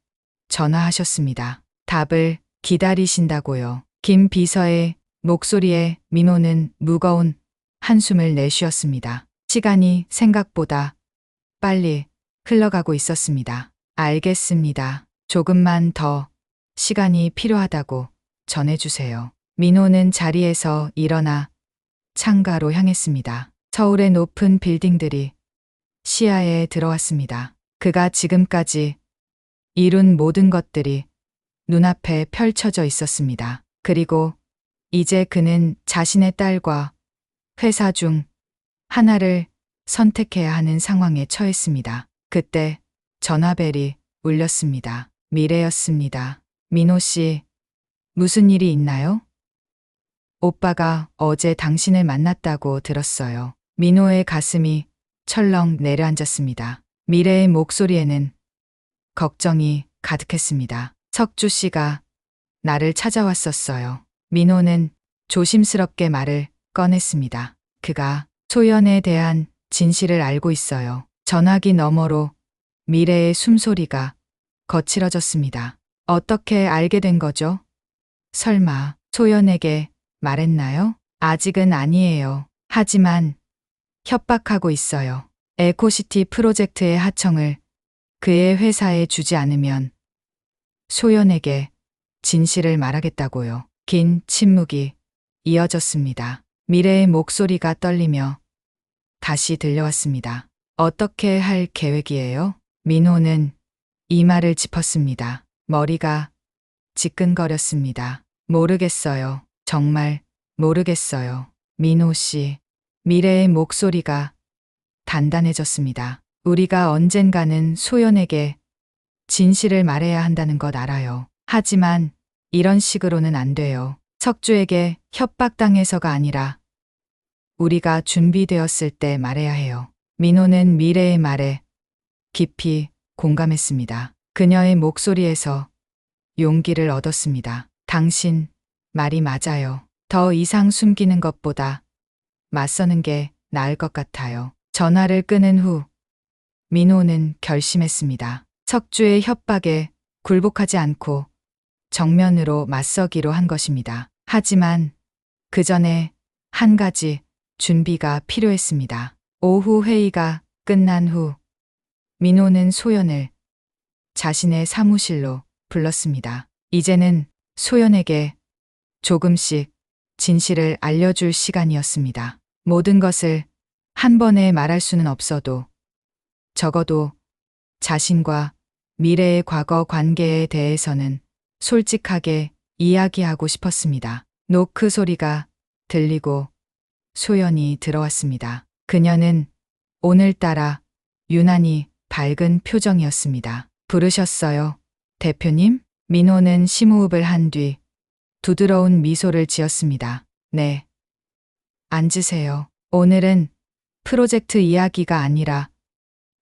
전화하셨습니다. 답을 기다리신다고요. 김 비서의 목소리에 민호는 무거운 한숨을 내쉬었습니다. 시간이 생각보다 빨리 흘러가고 있었습니다. 알겠습니다. 조금만 더 시간이 필요하다고 전해주세요. 민호는 자리에서 일어나 창가로 향했습니다. 서울의 높은 빌딩들이 시야에 들어왔습니다. 그가 지금까지 이룬 모든 것들이 눈앞에 펼쳐져 있었습니다. 그리고 이제 그는 자신의 딸과 회사 중 하나를 선택해야 하는 상황에 처했습니다. 그때 전화벨이 울렸습니다. 미래였습니다. 민호 씨, 무슨 일이 있나요? 오빠가 어제 당신을 만났다고 들었어요. 민호의 가슴이 철렁 내려앉았습니다. 미래의 목소리에는 걱정이 가득했습니다. 석주 씨가 나를 찾아왔었어요. 민호는 조심스럽게 말을 꺼냈습니다. 그가 소연에 대한 진실을 알고 있어요. 전화기 너머로 미래의 숨소리가 거칠어졌습니다. 어떻게 알게 된 거죠? 설마 소연에게 말했나요? 아직은 아니에요. 하지만 협박하고 있어요. 에코시티 프로젝트의 하청을 그의 회사에 주지 않으면 소연에게 진실을 말하겠다고요. 긴 침묵이 이어졌습니다. 미래의 목소리가 떨리며 다시 들려왔습니다. 어떻게 할 계획이에요? 민호는 이마를 짚었습니다. 머리가 지끈거렸습니다. 모르겠어요. 정말 모르겠어요. 민호 씨. 미래의 목소리가 단단해졌습니다. 우리가 언젠가는 소연에게 진실을 말해야 한다는 것 알아요. 하지만 이런 식으로는 안 돼요. 석주에게 협박당해서가 아니라 우리가 준비되었을 때 말해야 해요. 민호는 미래의 말에 깊이 공감했습니다. 그녀의 목소리에서 용기를 얻었습니다. 당신 말이 맞아요. 더 이상 숨기는 것보다 맞서는 게 나을 것 같아요. 전화를 끊은 후 민호는 결심했습니다. 석주의 협박에 굴복하지 않고 정면으로 맞서기로 한 것입니다. 하지만 그 전에 한 가지 준비가 필요했습니다. 오후 회의가 끝난 후 민호는 소연을 자신의 사무실로 불렀습니다. 이제는 소연에게 조금씩 진실을 알려줄 시간이었습니다. 모든 것을 한 번에 말할 수는 없어도 적어도 자신과 미래의 과거 관계에 대해서는 솔직하게 이야기하고 싶었습니다. 노크 소리가 들리고 소연이 들어왔습니다. 그녀는 오늘따라 유난히 밝은 표정이었습니다. 부르셨어요, 대표님? 민호는 심호흡을 한 뒤 부드러운 미소를 지었습니다. 네. 앉으세요. 오늘은 프로젝트 이야기가 아니라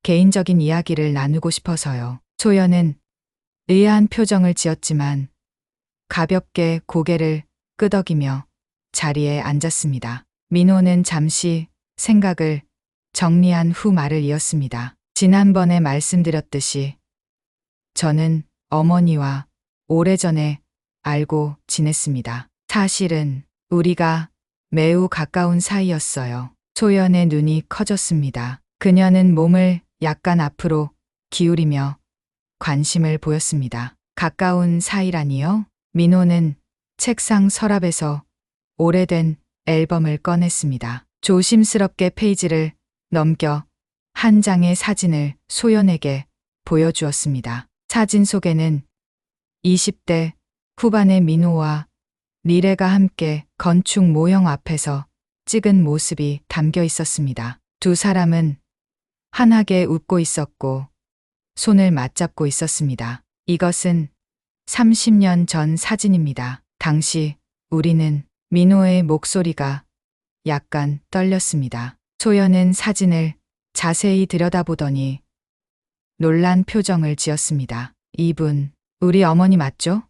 개인적인 이야기를 나누고 싶어서요. 소연은 의아한 표정을 지었지만 가볍게 고개를 끄덕이며 자리에 앉았습니다. 민호는 잠시 생각을 정리한 후 말을 이었습니다. 지난번에 말씀드렸듯이 저는 어머니와 오래전에 알고 지냈습니다. 사실은 우리가 매우 가까운 사이였어요. 소연의 눈이 커졌습니다. 그녀는 몸을 약간 앞으로 기울이며 관심을 보였습니다. 가까운 사이라니요? 민호는 책상 서랍에서 오래된 앨범을 꺼냈습니다. 조심스럽게 페이지를 넘겨 한 장의 사진을 소연에게 보여주었습니다. 사진 속에는 20대 후반의 민호와 미래가 함께 건축 모형 앞에서 찍은 모습이 담겨 있었습니다. 두 사람은 환하게 웃고 있었고 손을 맞잡고 있었습니다. 이것은 30년 전 사진입니다. 당시 우리는 민호의 목소리가 약간 떨렸습니다. 소연은 사진을 자세히 들여다보더니 놀란 표정을 지었습니다. 이분, 우리 어머니 맞죠?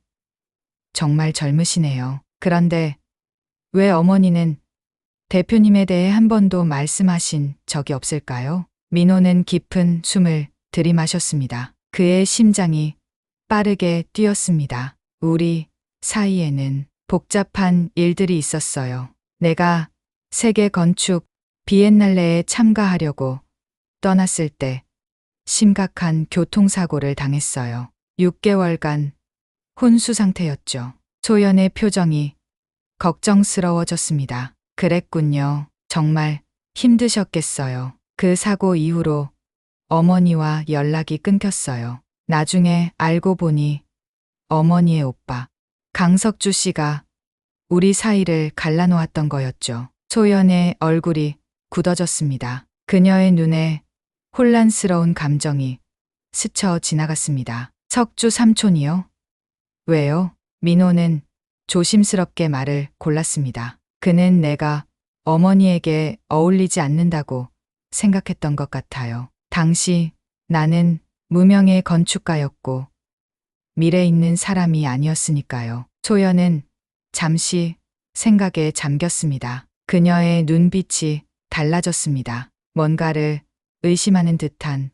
정말 젊으시네요. 그런데 왜 어머니는 대표님에 대해 한 번도 말씀하신 적이 없을까요? 민호는 깊은 숨을 들이마셨습니다. 그의 심장이 빠르게 뛰었습니다. 우리 사이에는 복잡한 일들이 있었어요. 내가 세계 건축 비엔날레에 참가하려고 떠났을 때 심각한 교통사고를 당했어요. 6개월간 혼수 상태였죠. 소연의 표정이 걱정스러워졌습니다. 그랬군요. 정말 힘드셨겠어요. 그 사고 이후로 어머니와 연락이 끊겼어요. 나중에 알고 보니 어머니의 오빠 강석주 씨가 우리 사이를 갈라놓았던 거였죠. 소연의 얼굴이 굳어졌습니다. 그녀의 눈에 혼란스러운 감정이 스쳐 지나갔습니다. 석주 삼촌이요? 왜요? 민호는 조심스럽게 말을 골랐습니다. 그는 내가 어머니에게 어울리지 않는다고 생각했던 것 같아요. 당시 나는 무명의 건축가였고 미래 있는 사람이 아니었으니까요. 소연은 잠시 생각에 잠겼습니다. 그녀의 눈빛이 달라졌습니다. 뭔가를 의심하는 듯한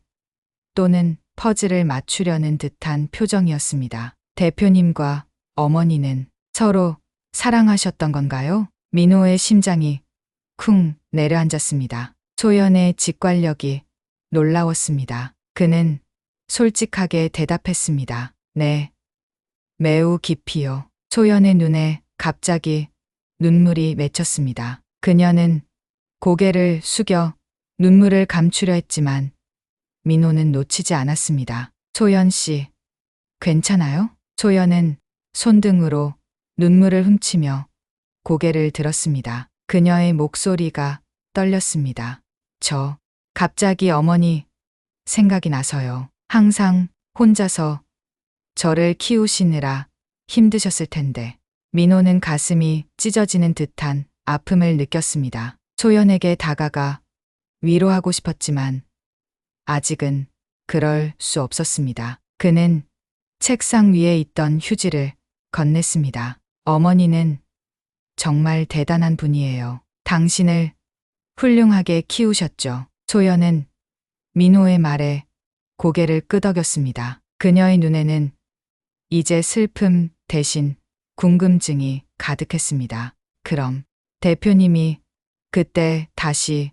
또는 퍼즐을 맞추려는 듯한 표정이었습니다. 대표님과 어머니는 서로 사랑하셨던 건가요? 민호의 심장이 쿵 내려앉았습니다. 소연의 직관력이 놀라웠습니다. 그는 솔직하게 대답했습니다. 네, 매우 깊이요. 소연의 눈에 갑자기 눈물이 맺혔습니다. 그녀는 고개를 숙여 눈물을 감추려 했지만 민호는 놓치지 않았습니다. 소연 씨, 괜찮아요? 소연은 손등으로 눈물을 훔치며 고개를 들었습니다. 그녀의 목소리가 떨렸습니다. 갑자기 어머니 생각이 나서요. 항상 혼자서 저를 키우시느라 힘드셨을 텐데. 민호는 가슴이 찢어지는 듯한 아픔을 느꼈습니다. 소연에게 다가가 위로하고 싶었지만 아직은 그럴 수 없었습니다. 그는 책상 위에 있던 휴지를 건넸습니다. 어머니는 정말 대단한 분이에요. 당신을 훌륭하게 키우셨죠. 소연은 민호의 말에 고개를 끄덕였습니다. 그녀의 눈에는 이제 슬픔 대신 궁금증이 가득했습니다. 그럼 대표님이 그때 다시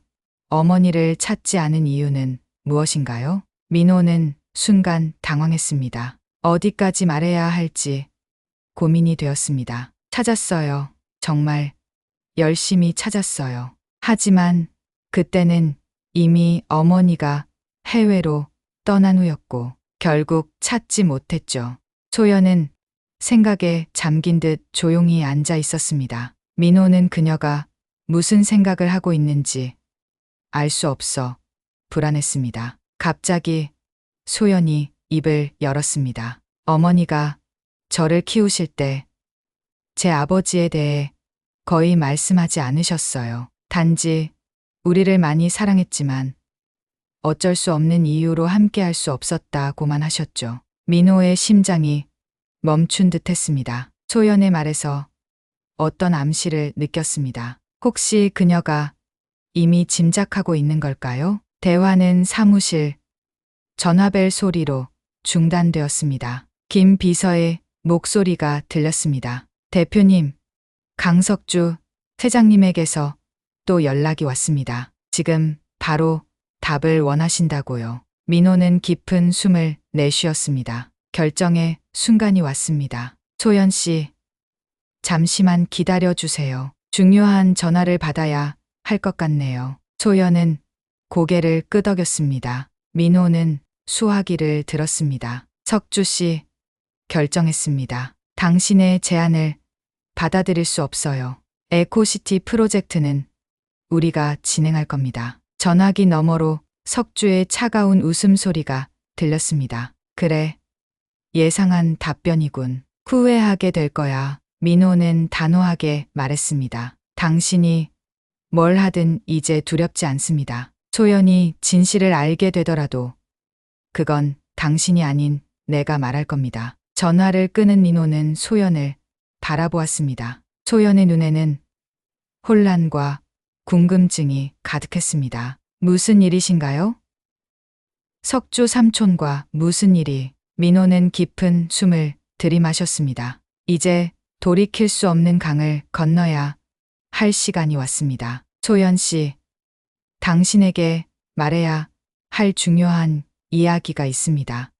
어머니를 찾지 않은 이유는 무엇인가요? 민호는 순간 당황했습니다. 어디까지 말해야 할지 고민이 되었습니다. 찾았어요. 정말 열심히 찾았어요. 하지만 그때는 이미 어머니가 해외로 떠난 후였고 결국 찾지 못했죠. 소연은 생각에 잠긴 듯 조용히 앉아 있었습니다. 민호는 그녀가 무슨 생각을 하고 있는지 알 수 없어 불안했습니다. 갑자기 소연이 입을 열었습니다. 어머니가 저를 키우실 때 제 아버지에 대해 거의 말씀하지 않으셨어요. 단지 우리를 많이 사랑했지만 어쩔 수 없는 이유로 함께할 수 없었다고만 하셨죠. 민호의 심장이 멈춘 듯 했습니다. 소연의 말에서 어떤 암시를 느꼈습니다. 혹시 그녀가 이미 짐작하고 있는 걸까요? 대화는 사무실 전화벨 소리로 중단되었습니다. 김 비서의 목소리가 들렸습니다. 대표님, 강석주 회장님에게서 또 연락이 왔습니다. 지금 바로 답을 원하신다고요. 민호는 깊은 숨을 내쉬었습니다. 결정의 순간이 왔습니다. 소연 씨, 잠시만 기다려 주세요. 중요한 전화를 받아야 할 것 같네요. 소연은 고개를 끄덕였습니다. 민호는 수화기를 들었습니다. 석주 씨, 결정했습니다. 당신의 제안을 받아들일 수 없어요. 에코시티 프로젝트는 우리가 진행할 겁니다. 전화기 너머로 석주의 차가운 웃음소리가 들렸습니다. 그래, 예상한 답변이군. 후회하게 될 거야. 민호는 단호하게 말했습니다. 당신이 뭘 하든 이제 두렵지 않습니다. 소연이 진실을 알게 되더라도 그건 당신이 아닌 내가 말할 겁니다. 전화를 끄는 민호는 소연을 바라보았습니다. 소연의 눈에는 혼란과 궁금증이 가득했습니다. 무슨 일이신가요? 석주 삼촌과 무슨 일이? 민호는 깊은 숨을 들이마셨습니다. 이제 돌이킬 수 없는 강을 건너야 할 시간이 왔습니다. 소연 씨, 당신에게 말해야 할 중요한 이야기가 있습니다.